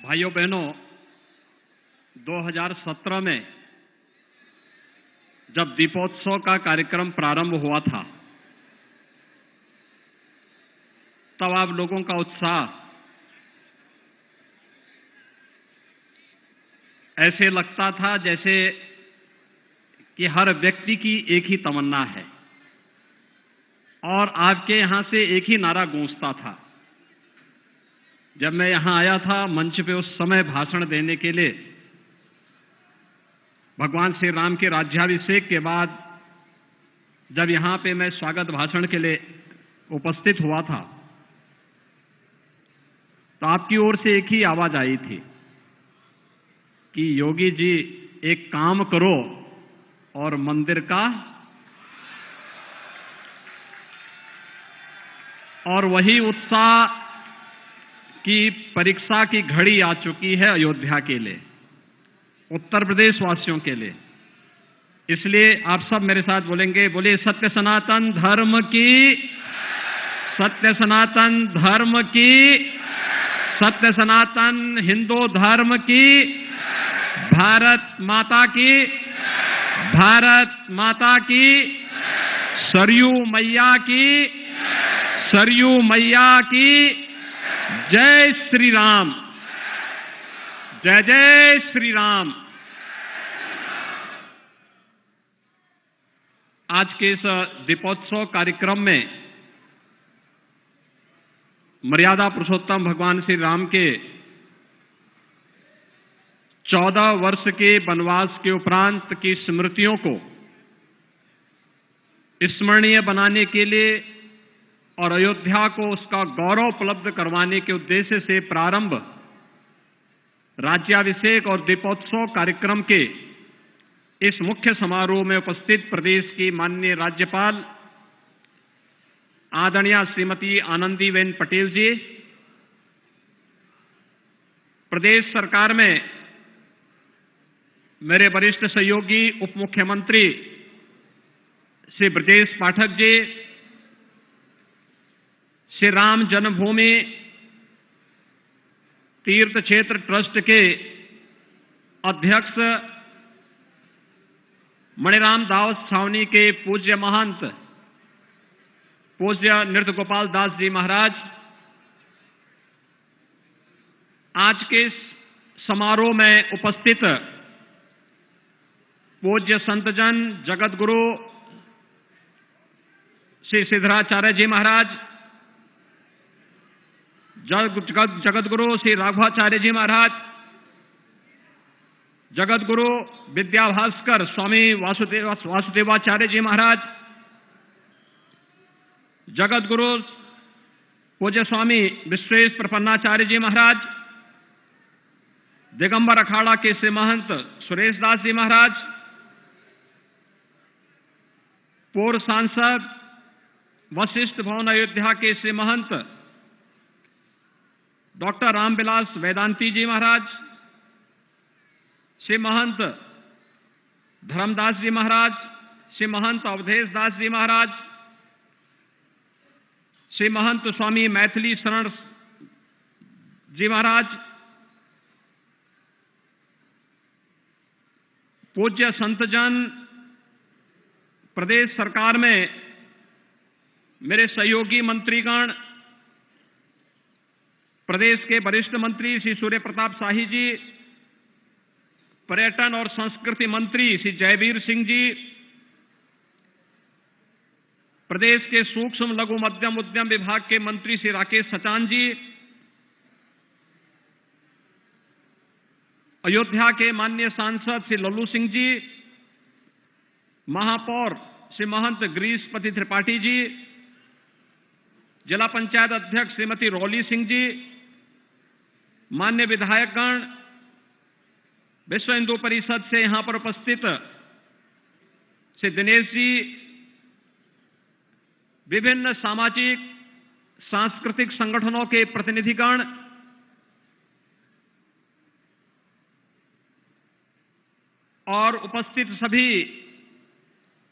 भाइयों बहनों, 2017 में जब दीपोत्सव का कार्यक्रम प्रारंभ हुआ था, तब आप लोगों का उत्साह ऐसे लगता था जैसे कि हर व्यक्ति की एक ही तमन्ना है और आपके यहां से एक ही नारा गूंजता था। जब मैं यहां आया था मंच पे उस समय भाषण देने के लिए, भगवान श्री राम के राज्याभिषेक के बाद जब यहां पे मैं स्वागत भाषण के लिए उपस्थित हुआ था, तो आपकी ओर से एक ही आवाज आई थी कि योगी जी एक काम करो और मंदिर का, और वही उत्साह की परीक्षा की घड़ी आ चुकी है अयोध्या के लिए, उत्तर प्रदेश वासियों के लिए। इसलिए आप सब मेरे साथ बोलेंगे, बोले सत्य सनातन धर्म की, सत्य सनातन धर्म की, सत्य सनातन हिंदू धर्म की, भारत माता की, भारत माता की, सरयू मैया की, सरयू मैया की, जय श्री राम, जय जय श्री राम। आज के इस दीपोत्सव कार्यक्रम में मर्यादा पुरुषोत्तम भगवान श्री राम के 14 वर्ष के वनवास के उपरांत की स्मृतियों को स्मरणीय बनाने के लिए और अयोध्या को उसका गौरव उपलब्ध करवाने के उद्देश्य से प्रारंभ राज्याभिषेक और दीपोत्सव कार्यक्रम के इस मुख्य समारोह में उपस्थित प्रदेश की माननीय राज्यपाल आदरणीय श्रीमती आनंदीबेन पटेल जी, प्रदेश सरकार में मेरे वरिष्ठ सहयोगी उप मुख्यमंत्री श्री ब्रजेश पाठक जी, श्री राम जन्मभूमि तीर्थ क्षेत्र ट्रस्ट के अध्यक्ष मणिराम दास छावनी के पूज्य महंत पूज्य नृत्य गोपाल दास जी महाराज, आज के इस समारोह में उपस्थित पूज्य संतजन जगत गुरु श्री सिद्धराचार्य जी महाराज, जगत गुरु श्री राघवाचार्य जी महाराज, जगत गुरु विद्याभास्कर स्वामी वासुदेवाचार्य जी महाराज, जगत गुरु पूज्य स्वामी विश्वेश प्रपन्नाचार्य जी महाराज, दिगंबर अखाड़ा के श्री महंत सुरेश दास जी महाराज, पूर्व सांसद वशिष्ठ भवन अयोध्या के श्री महंत डॉक्टर रामविलास वेदांती जी महाराज, श्री महंत धर्मदास जी महाराज, श्री महंत अवधेश दास जी महाराज, श्री महंत स्वामी मैथिली शरण जी महाराज, पूज्य संतजन, प्रदेश सरकार में मेरे सहयोगी मंत्रीगण, प्रदेश के वरिष्ठ मंत्री श्री सूर्य प्रताप शाही जी, पर्यटन और संस्कृति मंत्री श्री जयवीर सिंह जी, प्रदेश के सूक्ष्म लघु मध्यम उद्यम विभाग के मंत्री श्री राकेश सचान जी, अयोध्या के माननीय सांसद श्री लल्लू सिंह जी, महापौर श्री महंत गिरीशपति त्रिपाठी जी, जिला पंचायत अध्यक्ष श्रीमती रौली सिंह जी, मान्य विधायकगण, विश्व हिंदू परिषद से यहां पर उपस्थित श्री दिनेश जी, विभिन्न सामाजिक सांस्कृतिक संगठनों के प्रतिनिधिगण, और उपस्थित सभी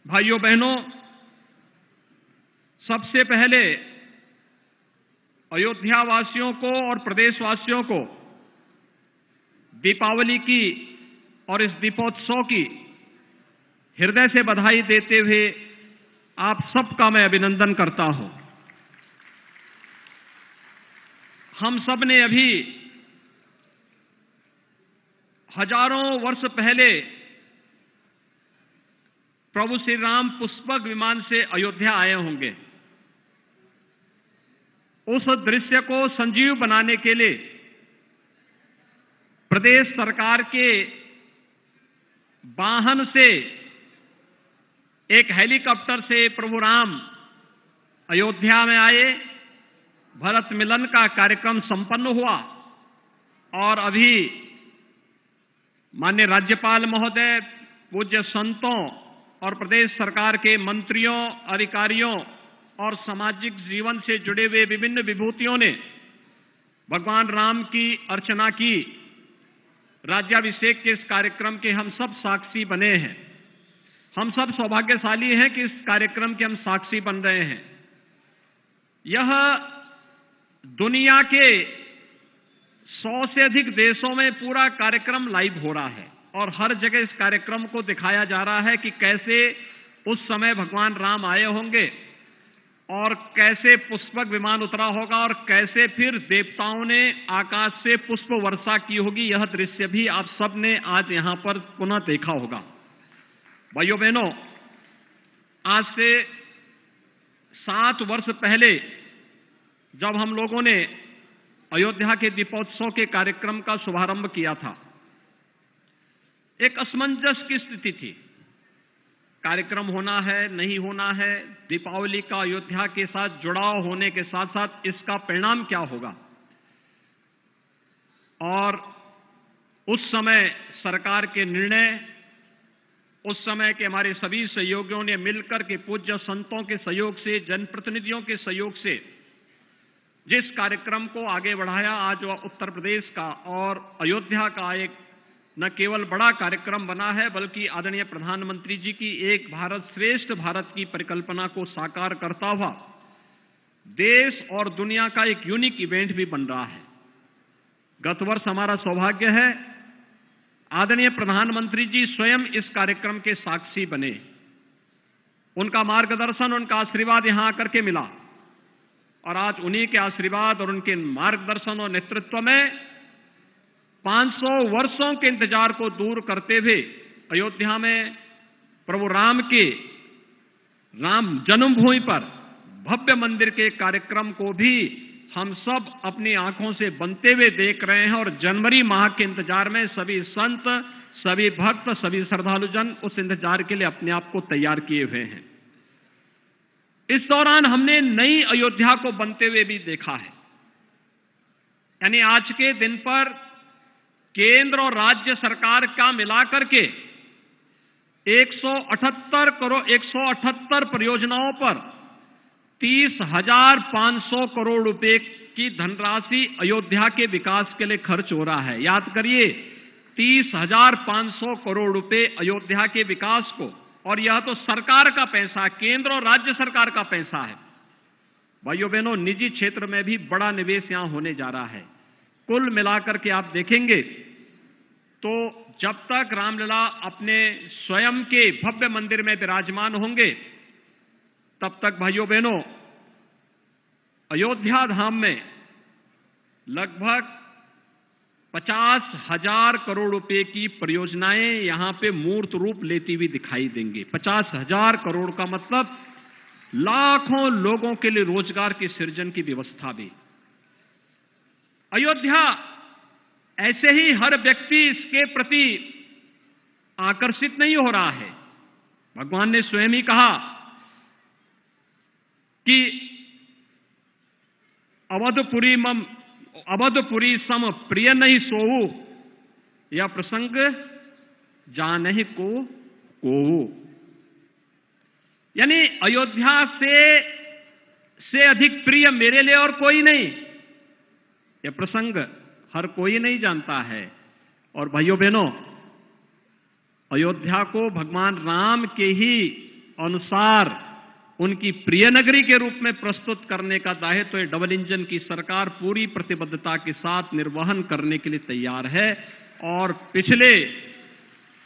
भाइयों बहनों, सबसे पहले अयोध्या वासियों को और प्रदेशवासियों को दीपावली की और इस दीपोत्सव की हृदय से बधाई देते हुए आप सबका मैं अभिनंदन करता हूं। हम सब ने अभी हजारों वर्ष पहले प्रभु श्री राम पुष्पक विमान से अयोध्या आए होंगे। उस दृश्य को संजीव बनाने के लिए प्रदेश सरकार के वाहन से एक हेलीकॉप्टर से प्रभु राम अयोध्या में आए। भरत मिलन का कार्यक्रम संपन्न हुआ और अभी माननीय राज्यपाल महोदय, पूज्य संतों और प्रदेश सरकार के मंत्रियों, अधिकारियों और सामाजिक जीवन से जुड़े हुए विभिन्न विभूतियों ने भगवान राम की अर्चना की। राज्याभिषेक के इस कार्यक्रम के हम सब साक्षी बने हैं। हम सब सौभाग्यशाली हैं कि इस कार्यक्रम के हम साक्षी बन रहे हैं। यह दुनिया के 100 से अधिक देशों में पूरा कार्यक्रम लाइव हो रहा है और हर जगह इस कार्यक्रम को दिखाया जा रहा है कि कैसे उस समय भगवान राम आए होंगे और कैसे पुष्पक विमान उतरा होगा और कैसे फिर देवताओं ने आकाश से पुष्प वर्षा की होगी। यह दृश्य भी आप सब ने आज यहां पर पुनः देखा होगा। भाइयों बहनों, आज से 7 वर्ष पहले जब हम लोगों ने अयोध्या के दीपोत्सव के कार्यक्रम का शुभारंभ किया था, एक असमंजस की स्थिति थी। कार्यक्रम होना है, नहीं होना है, दीपावली का अयोध्या के साथ जुड़ाव होने के साथ साथ इसका परिणाम क्या होगा। और उस समय सरकार के निर्णय, उस समय के हमारे सभी सहयोगियों ने मिलकर के पूज्य संतों के सहयोग से, जनप्रतिनिधियों के सहयोग से जिस कार्यक्रम को आगे बढ़ाया, आज वह उत्तर प्रदेश का और अयोध्या का एक न केवल बड़ा कार्यक्रम बना है बल्कि आदरणीय प्रधानमंत्री जी की एक भारत श्रेष्ठ भारत की परिकल्पना को साकार करता हुआ देश और दुनिया का एक यूनिक इवेंट भी बन रहा है। गत वर्ष हमारा सौभाग्य है, आदरणीय प्रधानमंत्री जी स्वयं इस कार्यक्रम के साक्षी बने। उनका मार्गदर्शन, उनका आशीर्वाद यहां आकर के मिला और आज उन्हीं के आशीर्वाद और उनके मार्गदर्शन और नेतृत्व में 500 वर्षों के इंतजार को दूर करते हुए अयोध्या में प्रभु राम के राम जन्मभूमि पर भव्य मंदिर के कार्यक्रम को भी हम सब अपनी आंखों से बनते हुए देख रहे हैं। और जनवरी माह के इंतजार में सभी संत, सभी भक्त, सभी श्रद्धालुजन उस इंतजार के लिए अपने आप को तैयार किए हुए हैं। इस दौरान हमने नई अयोध्या को बनते हुए भी देखा है। यानी आज के दिन पर केंद्र और राज्य सरकार का मिलाकर के 178 परियोजनाओं पर 30,500 करोड़ रुपए की धनराशि अयोध्या के विकास के लिए खर्च हो रहा है। याद करिए, 30,500 करोड़ रुपए अयोध्या के विकास को, और यह तो सरकार का पैसा, केंद्र और राज्य सरकार का पैसा है। भाइयों बहनों, निजी क्षेत्र में भी बड़ा निवेश यहां होने जा रहा है। कुल मिलाकर के आप देखेंगे तो जब तक रामलला अपने स्वयं के भव्य मंदिर में विराजमान होंगे, तब तक भाइयों बहनों अयोध्या धाम में लगभग 50,000 करोड़ रुपए की परियोजनाएं यहां पे मूर्त रूप लेती हुई दिखाई देंगी। 50,000 करोड़ का मतलब लाखों लोगों के लिए रोजगार के सृजन की व्यवस्था भी। अयोध्या ऐसे ही हर व्यक्ति इसके प्रति आकर्षित नहीं हो रहा है। भगवान ने स्वयं ही कहा कि अवधपुरी सम प्रिय नहीं सोऊ, यह प्रसंग जानहि को। यानी अयोध्या से अधिक प्रिय मेरे लिए और कोई नहीं। यह प्रसंग हर कोई नहीं जानता है। और भाइयों बहनों, अयोध्या को भगवान राम के ही अनुसार उनकी प्रिय नगरी के रूप में प्रस्तुत करने का दायित्व तो डबल इंजन की सरकार पूरी प्रतिबद्धता के साथ निर्वहन करने के लिए तैयार है। और पिछले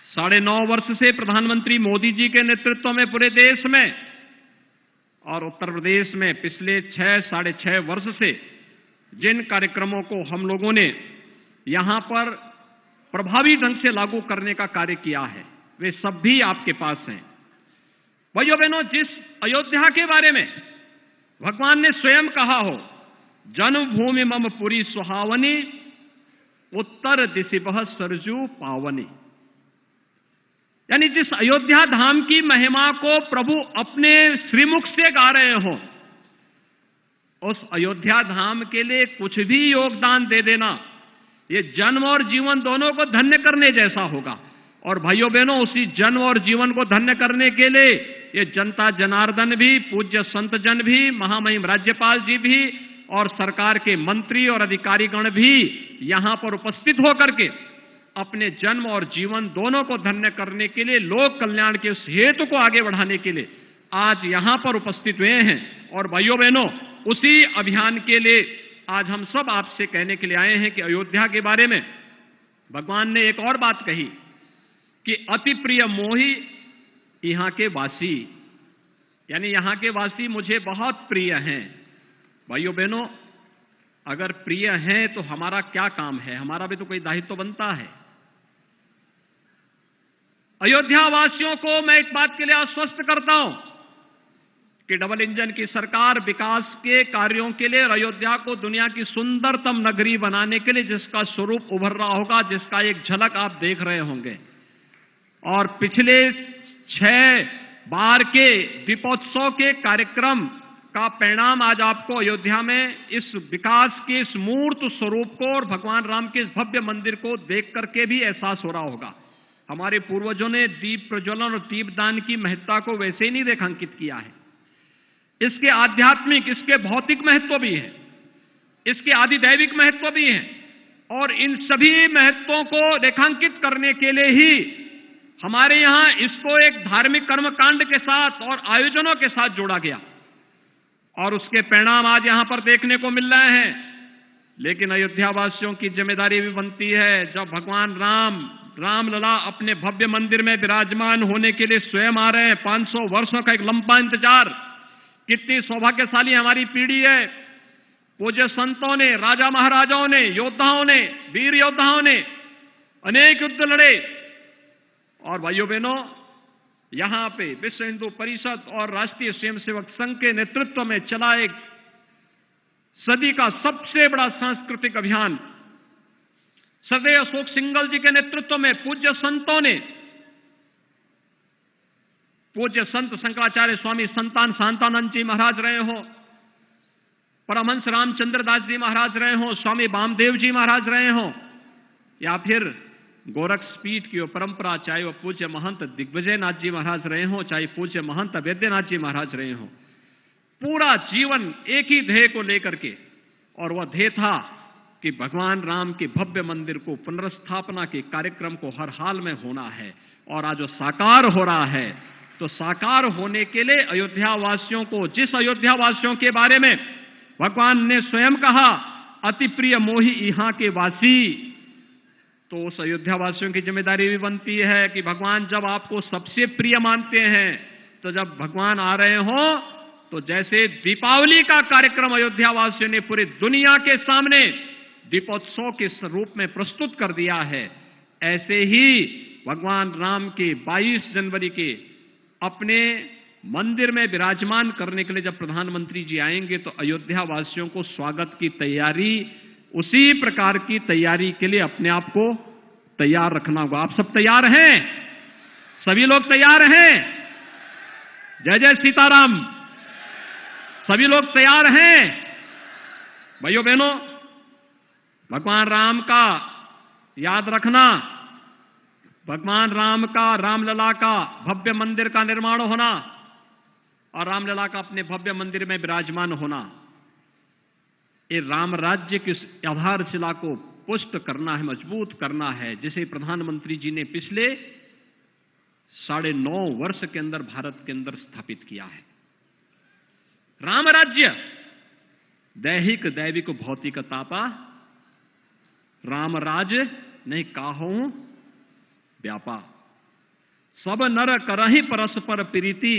9.5 वर्ष से प्रधानमंत्री मोदी जी के नेतृत्व में पूरे देश में और उत्तर प्रदेश में पिछले 6-6.5 वर्ष से जिन कार्यक्रमों को हम लोगों ने यहां पर प्रभावी ढंग से लागू करने का कार्य किया है, वे सब भी आपके पास हैं। भाइयों बहनों, जिस अयोध्या के बारे में भगवान ने स्वयं कहा हो, जन्मभूमि मम पुरी सुहावनी, उत्तर दिशिबह सरजू पावनी, यानी जिस अयोध्या धाम की महिमा को प्रभु अपने श्रीमुख से गा रहे हो, उस अयोध्या धाम के लिए कुछ भी योगदान दे देना ये जन्म और जीवन दोनों को धन्य करने जैसा होगा। और भाइयों बहनों, उसी जन्म और जीवन को धन्य करने के लिए ये जनता जनार्दन भी, पूज्य संत जन भी, महामहिम राज्यपाल जी भी और सरकार के मंत्री और अधिकारीगण भी यहां पर उपस्थित होकर के अपने जन्म और जीवन दोनों को धन्य करने के लिए, लोक कल्याण के उस हेतु को आगे बढ़ाने के लिए आज यहां पर उपस्थित हुए हैं। और भाइयों बहनों, उसी अभियान के लिए आज हम सब आपसे कहने के लिए आए हैं कि अयोध्या के बारे में भगवान ने एक और बात कही कि अति प्रिय मोही यहां के वासी, यानी यहां के वासी मुझे बहुत प्रिय हैं। भाइयों बहनों, अगर प्रिय हैं तो हमारा क्या काम है, हमारा भी तो कोई दायित्व तो बनता है। अयोध्या वासियों को मैं एक बात के लिए आश्वस्त करता हूं कि डबल इंजन की सरकार विकास के कार्यों के लिए और अयोध्या को दुनिया की सुंदरतम नगरी बनाने के लिए जिसका स्वरूप उभर रहा होगा, जिसका एक झलक आप देख रहे होंगे। और पिछले 6 बार के दीपोत्सव के कार्यक्रम का परिणाम आज आपको अयोध्या में इस विकास के इस मूर्त स्वरूप को और भगवान राम के इस भव्य मंदिर को देख करके भी एहसास हो रहा होगा। हमारे पूर्वजों ने दीप प्रज्वलन और दीपदान की महत्ता को वैसे ही नहीं रेखांकित किया है। इसके आध्यात्मिक, इसके भौतिक महत्व भी है, इसके आदिदैविक महत्व भी है, और इन सभी महत्वों को रेखांकित करने के लिए ही हमारे यहां इसको एक धार्मिक कर्मकांड के साथ और आयोजनों के साथ जोड़ा गया और उसके परिणाम आज यहां पर देखने को मिल रहे हैं। लेकिन अयोध्या वासियों की जिम्मेदारी भी बनती है, जब भगवान रामलला अपने भव्य मंदिर में विराजमान होने के लिए स्वयं आ रहे हैं। 500 वर्षों का एक लंबा इंतजार, कितनी सौभाग्यशाली हमारी पीढ़ी है। पूज्य संतों ने, राजा महाराजाओं ने, योद्धाओं ने, वीर योद्धाओं ने अनेक युद्ध लड़े। और भाइयों बहनों, यहां पे विश्व हिंदू परिषद और राष्ट्रीय स्वयंसेवक संघ के नेतृत्व में चला एक सदी का सबसे बड़ा सांस्कृतिक अभियान, सदैव अशोक सिंघल जी के नेतृत्व में पूज्य संतों ने, पूज्य संत शंकराचार्य स्वामी संतान शांतानंद जी महाराज रहे हो, परमहंस रामचंद्र दास जी महाराज रहे हो, स्वामी वामदेव जी महाराज रहे हो, या फिर गोरखपीठ की वो परंपरा, चाहे वो पूज्य महंत दिग्विजय नाथ जी महाराज रहे हो, चाहे पूज्य महंत वैद्यनाथ जी महाराज रहे हो, पूरा जीवन एक ही ध्येय को लेकर के, और वह ध्येय था कि भगवान राम के भव्य मंदिर को पुनर्स्थापना के कार्यक्रम को हर हाल में होना है। और आज जो साकार हो रहा है, तो साकार होने के लिए अयोध्या वासियों को, जिस अयोध्या वासियों के बारे में भगवान ने स्वयं कहा अति प्रिय मोही यहां के वासी, तो उस अयोध्या वासियों की जिम्मेदारी भी बनती है कि भगवान जब आपको सबसे प्रिय मानते हैं, तो जब भगवान आ रहे हो, तो जैसे दीपावली का कार्यक्रम अयोध्या वासियों ने पूरी दुनिया के सामने दीपोत्सव के रूप में प्रस्तुत कर दिया है, ऐसे ही भगवान राम के 22 जनवरी के अपने मंदिर में विराजमान करने के लिए जब प्रधानमंत्री जी आएंगे, तो अयोध्या वासियों को स्वागत की तैयारी, उसी प्रकार की तैयारी के लिए अपने आप को तैयार रखना होगा। आप सब तैयार हैं? सभी लोग तैयार हैं? जय जय सीताराम। सभी लोग तैयार हैं? भाइयों बहनों, भगवान राम का याद रखना, भगवान राम का, रामलला का भव्य मंदिर का निर्माण होना और रामलला का अपने भव्य मंदिर में विराजमान होना, ये राम राज्य की आधारशिला को पुष्ट करना है, मजबूत करना है, जिसे प्रधानमंत्री जी ने पिछले 9.5 वर्ष के अंदर भारत के अंदर स्थापित किया है। राम राज्य दैहिक दैविक भौतिक तापा, राम राज नहीं काहू व्यापा। सब नर करहि परस्पर प्रीति,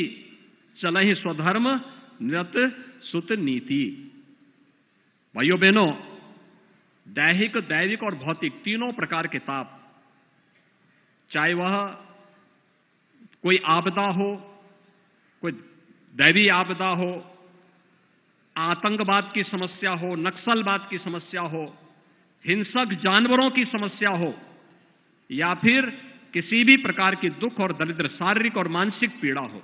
चलहि स्वधर्म निरत सुत नीति। भाइयों बहनों, दैहिक, दैविक और भौतिक तीनों प्रकार के ताप, चाहे वह कोई आपदा हो, कोई दैवी आपदा हो, आतंकवाद की समस्या हो, नक्सलवाद की समस्या हो, हिंसक जानवरों की समस्या हो, या फिर किसी भी प्रकार की दुख और दरिद्र, शारीरिक और मानसिक पीड़ा हो,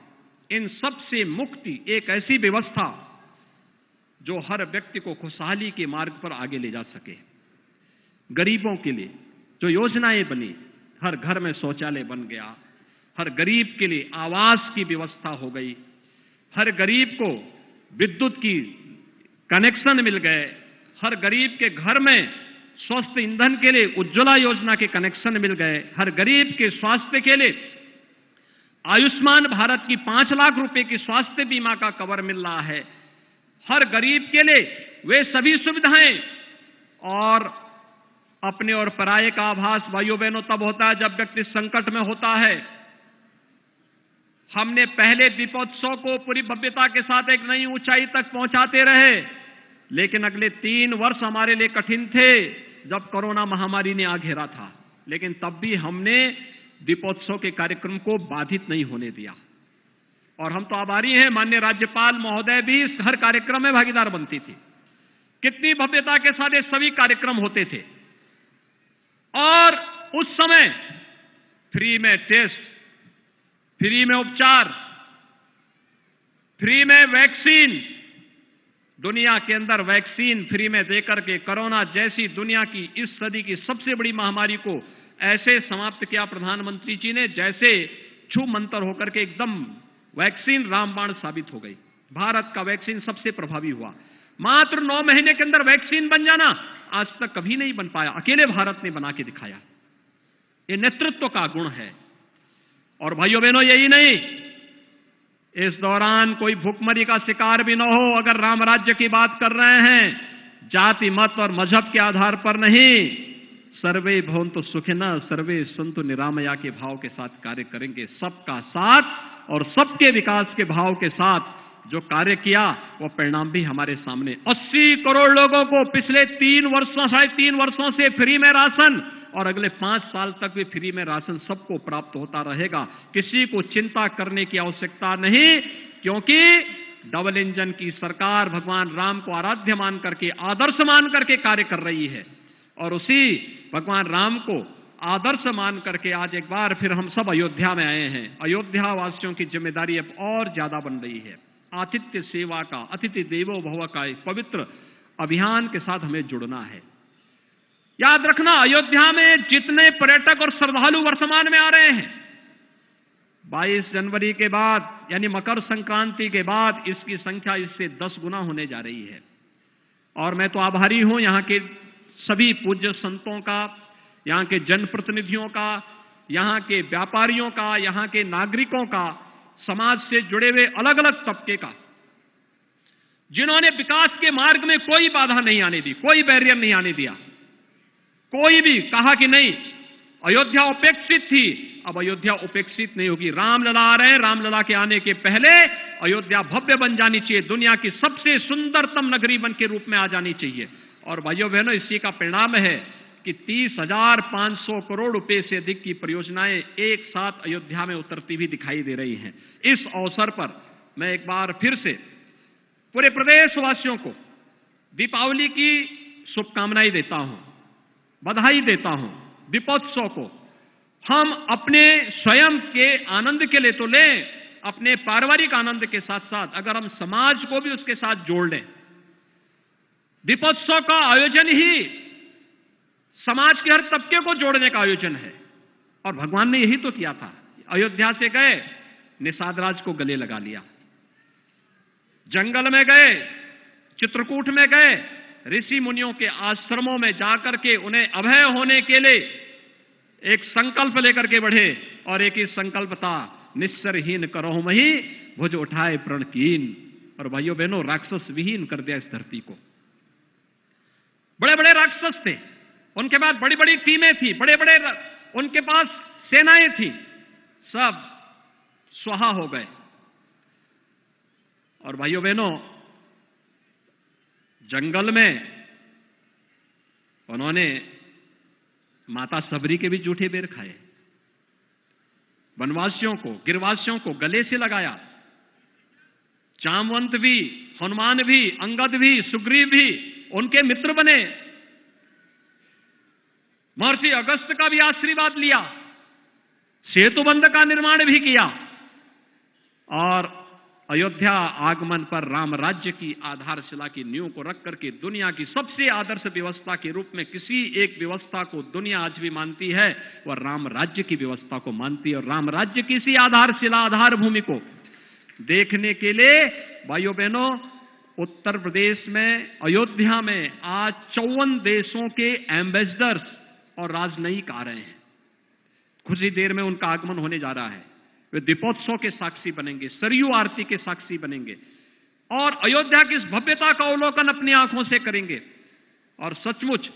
इन सब से मुक्ति एक ऐसी व्यवस्था जो हर व्यक्ति को खुशहाली के मार्ग पर आगे ले जा सके। गरीबों के लिए जो योजनाएं बनी, हर घर में शौचालय बन गया, हर गरीब के लिए आवास की व्यवस्था हो गई, हर गरीब को विद्युत की कनेक्शन मिल गए, हर गरीब के घर में स्वस्थ ईंधन के लिए उज्ज्वला योजना के कनेक्शन मिल गए, हर गरीब के स्वास्थ्य के लिए आयुष्मान भारत की 5 लाख रुपए की स्वास्थ्य बीमा का कवर मिल रहा है, हर गरीब के लिए वे सभी सुविधाएं। और अपने और पराये का आभास भाइयों बहनों तब होता है जब व्यक्ति संकट में होता है। हमने पहले दीपोत्सव को पूरी भव्यता के साथ एक नई ऊंचाई तक पहुंचाते रहे, लेकिन अगले 3 वर्ष हमारे लिए कठिन थे जब कोरोना महामारी ने आ घेरा था, लेकिन तब भी हमने दीपोत्सव के कार्यक्रम को बाधित नहीं होने दिया। और हम तो आभारी हैं, माननीय राज्यपाल महोदय भी इस हर कार्यक्रम में भागीदार बनती थी। कितनी भव्यता के साथ ये सभी कार्यक्रम होते थे, और उस समय फ्री में टेस्ट, फ्री में उपचार, फ्री में वैक्सीन, दुनिया के अंदर वैक्सीन फ्री में देकर के कोरोना जैसी दुनिया की इस सदी की सबसे बड़ी महामारी को ऐसे समाप्त किया प्रधानमंत्री जी ने, जैसे छू मंतर होकर के एकदम वैक्सीन रामबाण साबित हो गई। भारत का वैक्सीन सबसे प्रभावी हुआ। मात्र 9 महीने के अंदर वैक्सीन बन जाना आज तक कभी नहीं बन पाया, अकेले भारत ने बना के दिखाया। ये नेतृत्व का गुण है। और भाइयों बहनों, यही नहीं, इस दौरान कोई भूखमरी का शिकार भी न हो। अगर राम राज्य की बात कर रहे हैं, जाति मत और मजहब के आधार पर नहीं, सर्वे भवन्तु सुखिनः सर्वे सन्तु निरामया के भाव के साथ कार्य करेंगे। सबका साथ और सबके विकास के भाव के साथ जो कार्य किया वो परिणाम भी हमारे सामने। 80 करोड़ लोगों को पिछले 3 वर्षों, 3.5 वर्षों से फ्री में राशन, और अगले 5 साल तक भी फ्री में राशन सबको प्राप्त होता रहेगा। किसी को चिंता करने की आवश्यकता नहीं, क्योंकि डबल इंजन की सरकार भगवान राम को आराध्य मान करके, आदर्श मान करके कार्य कर रही है। और उसी भगवान राम को आदर्श मान करके आज एक बार फिर हम सब अयोध्या में आए हैं। अयोध्या वासियों की जिम्मेदारी अब और ज्यादा बन रही है। आतिथ्य सेवा का, अतिथि देवो भव का इस पवित्र अभियान के साथ हमें जुड़ना है। याद रखना, अयोध्या में जितने पर्यटक और श्रद्धालु वर्तमान में आ रहे हैं, 22 जनवरी के बाद यानी मकर संक्रांति के बाद इसकी संख्या इससे 10 गुना होने जा रही है। और मैं तो आभारी हूं यहां के सभी पूज्य संतों का, यहां के जनप्रतिनिधियों का, यहां के व्यापारियों का, यहां के नागरिकों का, समाज से जुड़े हुए अलग अलग तबके का, जिन्होंने विकास के मार्ग में कोई बाधा नहीं आने दी, कोई बैरियर नहीं आने दिया। कोई भी कहा कि नहीं अयोध्या उपेक्षित थी, अब अयोध्या उपेक्षित नहीं होगी। रामलला आ रहे हैं, रामलला के आने के पहले अयोध्या भव्य बन जानी चाहिए, दुनिया की सबसे सुंदरतम नगरी बन के रूप में आ जानी चाहिए। और भाइयों बहनों, इसी का परिणाम है कि 30,500 करोड़ रुपए से अधिक की परियोजनाएं एक साथ अयोध्या में उतरती हुई दिखाई दे रही हैं। इस अवसर पर मैं एक बार फिर से पूरे प्रदेशवासियों को दीपावली की शुभकामनाएं देता हूं, बधाई देता हूं। दीपोत्सव को हम अपने स्वयं के आनंद के लिए तो लें, अपने पारिवारिक आनंद के साथ साथ अगर हम समाज को भी उसके साथ जोड़ लें, दीपोत्सव का आयोजन ही समाज के हर तबके को जोड़ने का आयोजन है। और भगवान ने यही तो किया था। अयोध्या से गए, निषाद राज को गले लगा लिया, जंगल में गए, चित्रकूट में गए, ऋषि मुनियों के आश्रमों में जाकर के उन्हें अभय होने के लिए एक संकल्प लेकर के बढ़े। और एक ही संकल्प था, निश्चरहीन करहु मही भुज उठाए प्रण कीन। और भाइयों बहनों, राक्षस विहीन कर दिया इस धरती को। बड़े बड़े राक्षस थे, उनके पास बड़ी बड़ी टीमें थी, बड़े बड़े उनके पास सेनाएं थी, सब स्वाहा हो गए। और भाइयों बहनों, जंगल में उन्होंने माता सबरी के भी जूठे बेर खाए, वनवासियों को, गिरवासियों को गले से लगाया। जामवंत भी, हनुमान भी, अंगद भी, सुग्रीव भी उनके मित्र बने। महर्षि अगस्त का भी आशीर्वाद लिया, सेतुबंध का निर्माण भी किया। और अयोध्या आगमन पर राम राज्य की आधारशिला की नींव को रख करके दुनिया की सबसे आदर्श व्यवस्था के रूप में किसी एक व्यवस्था को दुनिया आज भी मानती है, वह राम राज्य की व्यवस्था को मानती है। और राम राज्य की इसी आधारशिला, आधार भूमि को देखने के लिए भाइयों बहनों, उत्तर प्रदेश में अयोध्या में आज 54 देशों के एम्बेसडर्स और राजनयिक आ रहे हैं। कुछ ही देर में उनका आगमन होने जा रहा है। वे दीपोत्सव के साक्षी बनेंगे, सरयू आरती के साक्षी बनेंगे और अयोध्या की इस भव्यता का अवलोकन अपनी आंखों से करेंगे। और सचमुच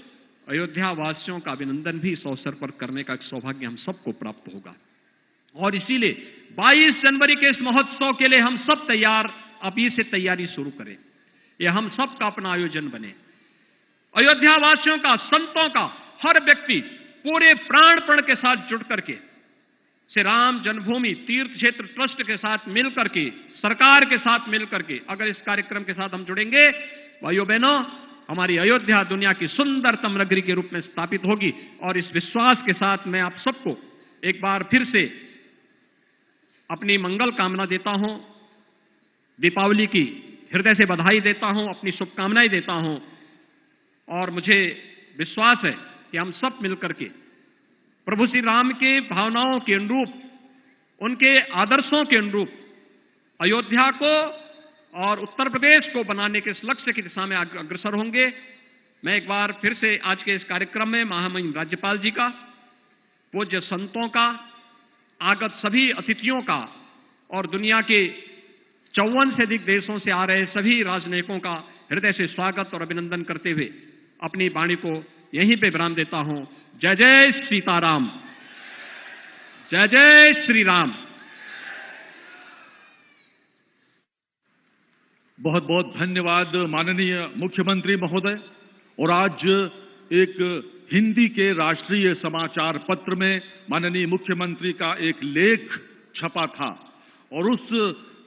अयोध्या वासियों का अभिनंदन भी इस अवसर पर करने का सौभाग्य हम सबको प्राप्त होगा। और इसीलिए 22 जनवरी के इस महोत्सव के लिए हम सब तैयार, अभी से तैयारी शुरू करें। यह हम सब का अपना आयोजन बने। अयोध्या वासियों का, संतों का हर व्यक्ति पूरे प्राणपण के साथ जुड़ करके श्री राम जन्मभूमि तीर्थ क्षेत्र ट्रस्ट के साथ मिलकर के, सरकार के साथ मिलकर के अगर इस कार्यक्रम के साथ हम जुड़ेंगे, भाइयों बहनों, हमारी अयोध्या दुनिया की सुंदरतम नगरी के रूप में स्थापित होगी। और इस विश्वास के साथ मैं आप सबको एक बार फिर से अपनी मंगल कामना देता हूं, दीपावली की हृदय से बधाई देता हूं, अपनी शुभकामनाएं देता हूं। और मुझे विश्वास है कि हम सब मिलकर के प्रभु श्री राम के भावनाओं के अनुरूप, उनके आदर्शों के अनुरूप अयोध्या को और उत्तर प्रदेश को बनाने के इस लक्ष्य की दिशा में अग्रसर होंगे। मैं एक बार फिर से आज के इस कार्यक्रम में महामहिम राज्यपाल जी का, पूज्य संतों का, आगत सभी अतिथियों का और दुनिया के 54 से अधिक देशों से आ रहे सभी राजनयिकों का हृदय से स्वागत और अभिनंदन करते हुए अपनी वाणी को यहीं पे विराम देता हूं। जय जय सीताराम, जय जय श्री राम। बहुत बहुत धन्यवाद माननीय मुख्यमंत्री महोदय। और आज एक हिंदी के राष्ट्रीय समाचार पत्र में माननीय मुख्यमंत्री का एक लेख छपा था और उस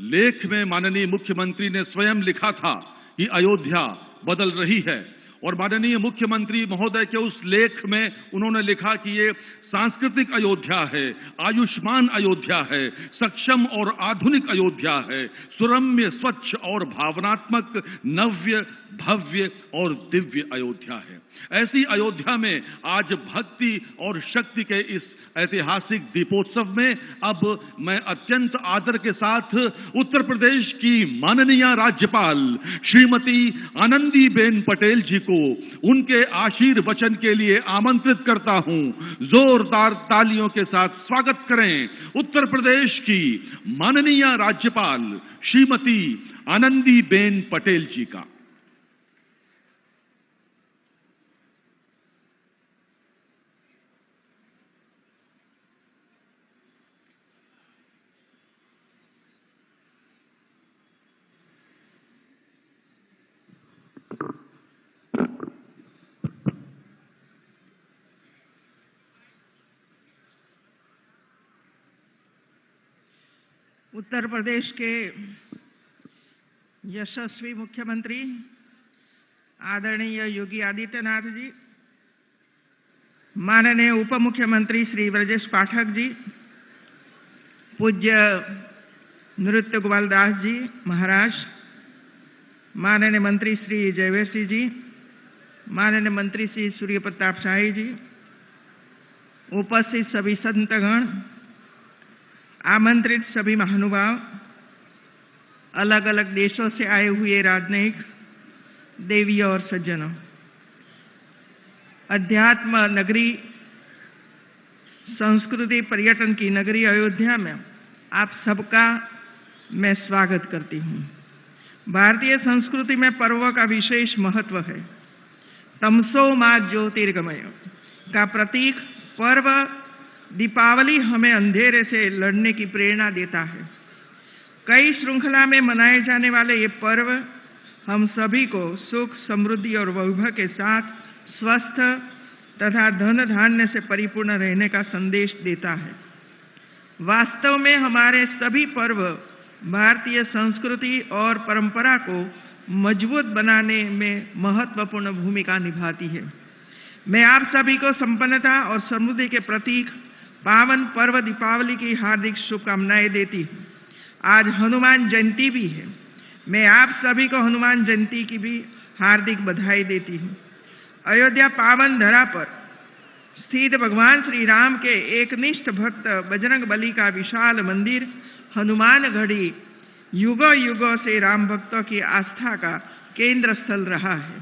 लेख में माननीय मुख्यमंत्री ने स्वयं लिखा था कि अयोध्या बदल रही है। और माननीय मुख्यमंत्री महोदय के उस लेख में उन्होंने लिखा कि ये सांस्कृतिक अयोध्या है, आयुष्मान अयोध्या है, सक्षम और आधुनिक अयोध्या है, सुरम्य, स्वच्छ और भावनात्मक, नव्य, भव्य और दिव्य अयोध्या है। ऐसी अयोध्या में आज भक्ति और शक्ति के इस ऐतिहासिक दीपोत्सव में अब मैं अत्यंत आदर के साथ उत्तर प्रदेश की माननीय राज्यपाल श्रीमती आनंदीबेन पटेल जी को उनके आशीर्वचन के लिए आमंत्रित करता हूं। जोरदार तालियों के साथ स्वागत करें उत्तर प्रदेश की माननीय राज्यपाल श्रीमती आनंदीबेन पटेल जी का। उत्तर प्रदेश के यशस्वी मुख्यमंत्री आदरणीय योगी आदित्यनाथ जी, माननीय उप मुख्यमंत्री श्री ब्रजेश पाठक जी, पूज्य नृत्य गोपाल दास जी महाराज, माननीय मंत्री श्री जयवेशी जी, माननीय मंत्री श्री सूर्य प्रताप शाही जी, उपस्थित सभी संतगण, आमंत्रित सभी महानुभाव, अलग अलग देशों से आए हुए राजनयिक, देवी और सज्जनों, अध्यात्म नगरी, संस्कृति पर्यटन की नगरी अयोध्या में आप सबका मैं स्वागत करती हूँ। भारतीय संस्कृति में पर्वों का विशेष महत्व है। तमसो मा ज्योतिर्गमय का प्रतीक पर्व दीपावली हमें अंधेरे से लड़ने की प्रेरणा देता है। कई श्रृंखला में मनाए जाने वाले ये पर्व हम सभी को सुख, समृद्धि और वैभव के साथ स्वस्थ तथा धन धान्य से परिपूर्ण रहने का संदेश देता है। वास्तव में हमारे सभी पर्व भारतीय संस्कृति और परंपरा को मजबूत बनाने में महत्वपूर्ण भूमिका निभाती है। मैं आप सभी को संपन्नता और समृद्धि के प्रतीक पावन पर्व दीपावली की हार्दिक शुभकामनाएं देती हूँ। आज हनुमान जयंती भी है। मैं आप सभी को हनुमान जयंती की भी हार्दिक बधाई देती हूँ। अयोध्या पावन धरा पर स्थित भगवान श्री राम के एकनिष्ठ भक्त बजरंग बली का विशाल मंदिर हनुमानगढ़ी युगों युगों से राम भक्तों की आस्था का केंद्र स्थल रहा है।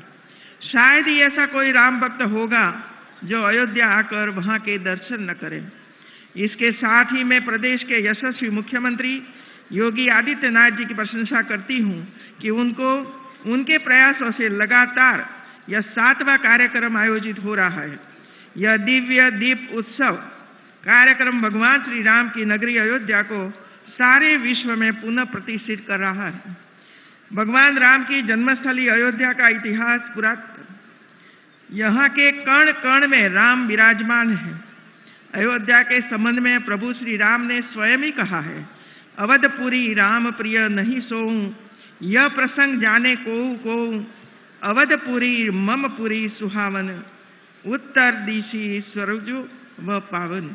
शायद ही ऐसा कोई राम भक्त होगा जो अयोध्या आकर वहां के दर्शन न करे। इसके साथ ही मैं प्रदेश के यशस्वी मुख्यमंत्री योगी आदित्यनाथ जी की प्रशंसा करती हूं कि उनके प्रयासों से लगातार यह 7वां कार्यक्रम आयोजित हो रहा है। यह दिव्य दीप उत्सव कार्यक्रम भगवान श्री राम की नगरी अयोध्या को सारे विश्व में पुनः प्रतिष्ठित कर रहा है। भगवान राम की जन्मस्थली अयोध्या का इतिहास पुरातन। यहाँ के कण कण में राम विराजमान है। अयोध्या के संबंध में प्रभु श्री राम ने स्वयं ही कहा है, अवधपुरी राम प्रिय नहीं सोऊं, यह प्रसंग जाने को अवधपुरी मम पुरी सुहावन, उत्तर दिशि स्वरजु व पावन।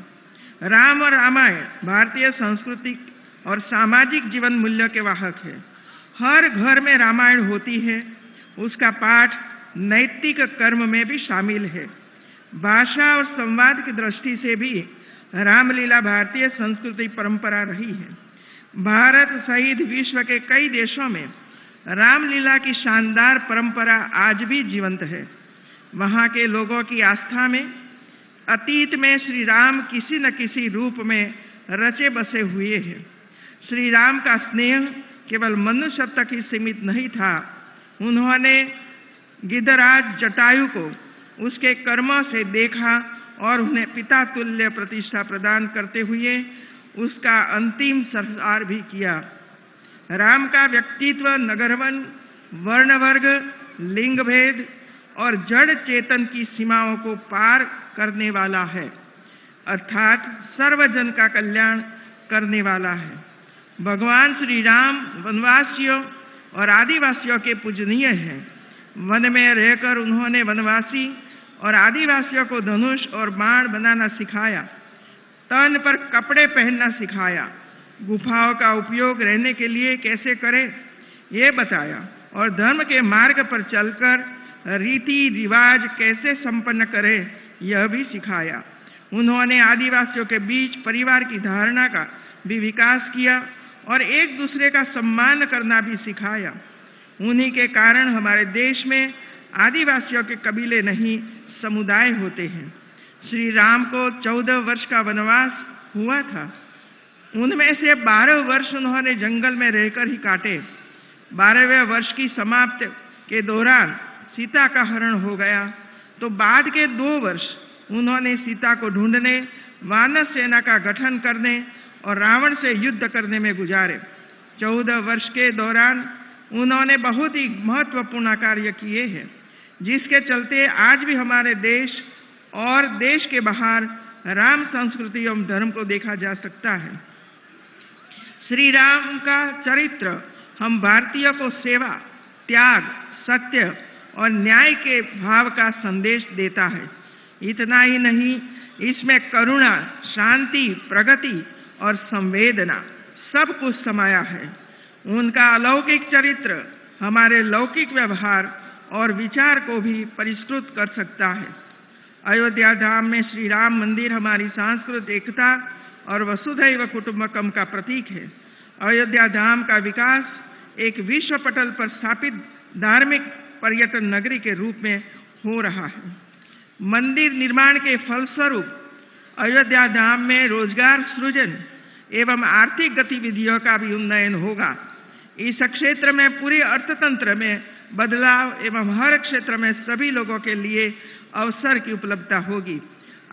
राम और रामायण भारतीय सांस्कृतिक और सामाजिक जीवन मूल्य के वाहक है। हर घर में रामायण होती है। उसका पाठ नैतिक कर्म में भी शामिल है। भाषा और संवाद की दृष्टि से भी रामलीला भारतीय संस्कृति परंपरा रही है। भारत सहित विश्व के कई देशों में रामलीला की शानदार परंपरा आज भी जीवंत है। वहाँ के लोगों की आस्था में अतीत में श्री राम किसी न किसी रूप में रचे बसे हुए हैं। श्री राम का स्नेह केवल मनुष्य तक ही सीमित नहीं था। उन्होंने गिद्धराज जटायु को उसके कर्मों से देखा और उन्हें पिता तुल्य प्रतिष्ठा प्रदान करते हुए उसका अंतिम संस्कार भी किया। राम का व्यक्तित्व नगरवन, वर्णवर्ग, लिंग भेद और जड़ चेतन की सीमाओं को पार करने वाला है, अर्थात सर्वजन का कल्याण करने वाला है। भगवान श्री राम वनवासियों और आदिवासियों के पूजनीय हैं। वन में रहकर उन्होंने वनवासी और आदिवासियों को धनुष और बाण बनाना सिखाया, तन पर कपड़े पहनना सिखाया, गुफाओं का उपयोग रहने के लिए कैसे करें ये बताया और धर्म के मार्ग पर चलकर रीति रिवाज कैसे संपन्न करें यह भी सिखाया। उन्होंने आदिवासियों के बीच परिवार की धारणा का भी विकास किया और एक दूसरे का सम्मान करना भी सिखाया। उन्हीं के कारण हमारे देश में आदिवासियों के कबीले नहीं समुदाय होते हैं। श्री राम को 14 वर्ष का वनवास हुआ था। उनमें से 12 वर्ष उन्होंने जंगल में रहकर ही काटे। 12वें वर्ष की समाप्ति के दौरान सीता का हरण हो गया तो बाद के 2 वर्ष उन्होंने सीता को ढूंढने, वानर सेना का गठन करने और रावण से युद्ध करने में गुजारे। 14 वर्ष के दौरान उन्होंने बहुत ही महत्वपूर्ण कार्य किए हैं, जिसके चलते आज भी हमारे देश और देश के बाहर राम संस्कृति एवं धर्म को देखा जा सकता है। श्री राम का चरित्र हम भारतीयों को सेवा, त्याग, सत्य और न्याय के भाव का संदेश देता है। इतना ही नहीं, इसमें करुणा, शांति, प्रगति और संवेदना सब कुछ समाया है। उनका अलौकिक चरित्र हमारे लौकिक व्यवहार और विचार को भी परिष्कृत कर सकता है। अयोध्या धाम में श्री राम मंदिर हमारी सांस्कृतिक एकता और वसुधैव कुटुंबकम का प्रतीक है। अयोध्या धाम का विकास एक विश्व पटल पर स्थापित धार्मिक पर्यटन नगरी के रूप में हो रहा है। मंदिर निर्माण के फलस्वरूप अयोध्या धाम में रोजगार सृजन एवं आर्थिक गतिविधियों का भी उन्नयन होगा। इस क्षेत्र में पूरे अर्थतंत्र में बदलाव एवं हर क्षेत्र में सभी लोगों के लिए अवसर की उपलब्धता होगी।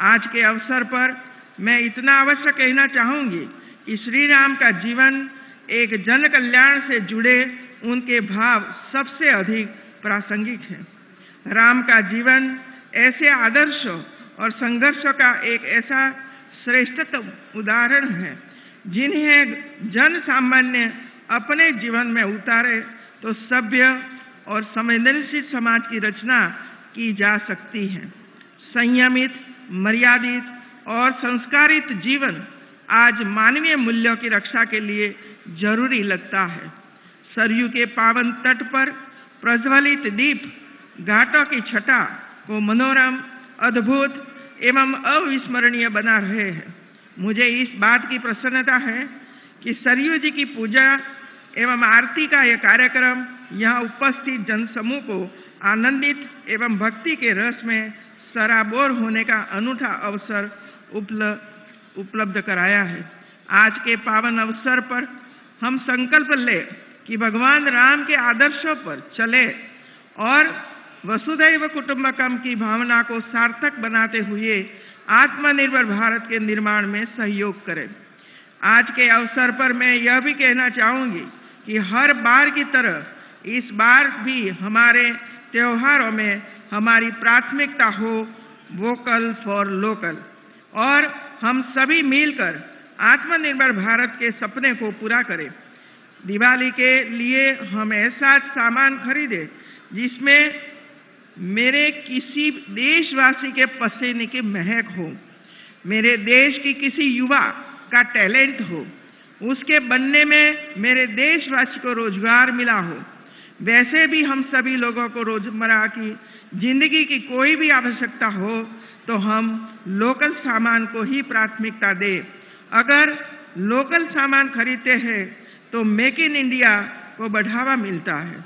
आज के अवसर पर मैं इतना अवश्य कहना चाहूंगी कि श्री राम का जीवन एक जन कल्याण से जुड़े उनके भाव सबसे अधिक प्रासंगिक है। राम का जीवन ऐसे आदर्शों और संघर्षों का एक ऐसा श्रेष्ठतम उदाहरण है जिन्हें जन सामान्य अपने जीवन में उतारे तो सभ्य और संवेदनशील समाज की रचना की जा सकती है। संयमित, मर्यादित और संस्कारित जीवन आज मानवीय मूल्यों की रक्षा के लिए जरूरी लगता है। सरयू के पावन तट पर प्रज्वलित दीप घाटों की छटा को मनोरम, अद्भुत एवं अविस्मरणीय बना रहे हैं। मुझे इस बात की प्रसन्नता है कि सरयू जी की पूजा एवं आरती का यह कार्यक्रम यहाँ उपस्थित जनसमूह को आनंदित एवं भक्ति के रस में सराबोर होने का अनूठा अवसर उपलब्ध कराया है। आज के पावन अवसर पर हम संकल्प लें कि भगवान राम के आदर्शों पर चले और वसुधैव कुटुंबकम की भावना को सार्थक बनाते हुए आत्मनिर्भर भारत के निर्माण में सहयोग करें। आज के अवसर पर मैं यह भी कहना चाहूंगी कि हर बार की तरह इस बार भी हमारे त्योहारों में हमारी प्राथमिकता हो वोकल फॉर लोकल और हम सभी मिलकर आत्मनिर्भर भारत के सपने को पूरा करें। दिवाली के लिए हम ऐसा सामान खरीदें जिसमें मेरे किसी देशवासी के पसीने की महक हो, मेरे देश की किसी युवा का टैलेंट हो, उसके बनने में मेरे देशवासी को रोजगार मिला हो। वैसे भी हम सभी लोगों को रोजमर्रा की जिंदगी की कोई भी आवश्यकता हो तो हम लोकल सामान को ही प्राथमिकता दें। अगर लोकल सामान खरीदते हैं तो मेक इन इंडिया को बढ़ावा मिलता है।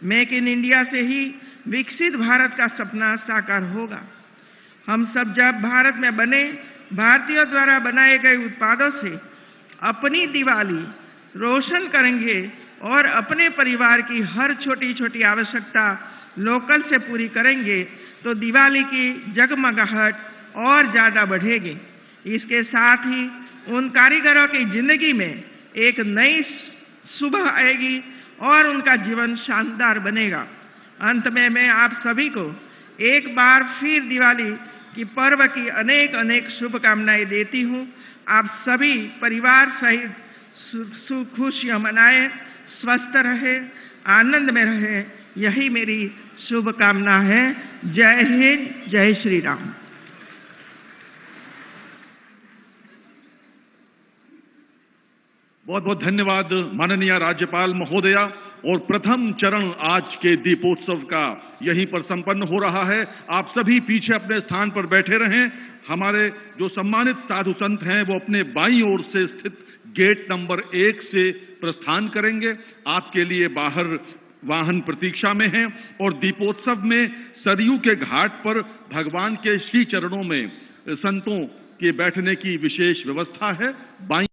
मेक इन इंडिया से ही विकसित भारत का सपना साकार होगा। हम सब जब भारत में बने भारतीयों द्वारा बनाए गए उत्पादों से अपनी दिवाली रोशन करेंगे और अपने परिवार की हर छोटी छोटी आवश्यकता लोकल से पूरी करेंगे तो दिवाली की जगमगाहट और ज़्यादा बढ़ेगी। इसके साथ ही उन कारीगरों की जिंदगी में एक नई सुबह आएगी और उनका जीवन शानदार बनेगा। अंत में मैं आप सभी को एक बार फिर दिवाली की पर्व की अनेक अनेक शुभकामनाएं देती हूँ। आप सभी परिवार सहित खुशियाँ मनाएं, स्वस्थ रहे, आनंद में रहे, यही मेरी शुभकामना है। जय हिंद, जय श्री राम। बहुत बहुत धन्यवाद माननीय राज्यपाल महोदया। और प्रथम चरण आज के दीपोत्सव का यहीं पर संपन्न हो रहा है। आप सभी पीछे अपने स्थान पर बैठे रहें। हमारे जो सम्मानित साधु संत हैं वो अपने बाईं ओर से स्थित गेट नंबर 1 से प्रस्थान करेंगे। आपके लिए बाहर वाहन प्रतीक्षा में हैं और दीपोत्सव में सरयू के घाट पर भगवान के श्री चरणों में संतों के बैठने की विशेष व्यवस्था है। बाईं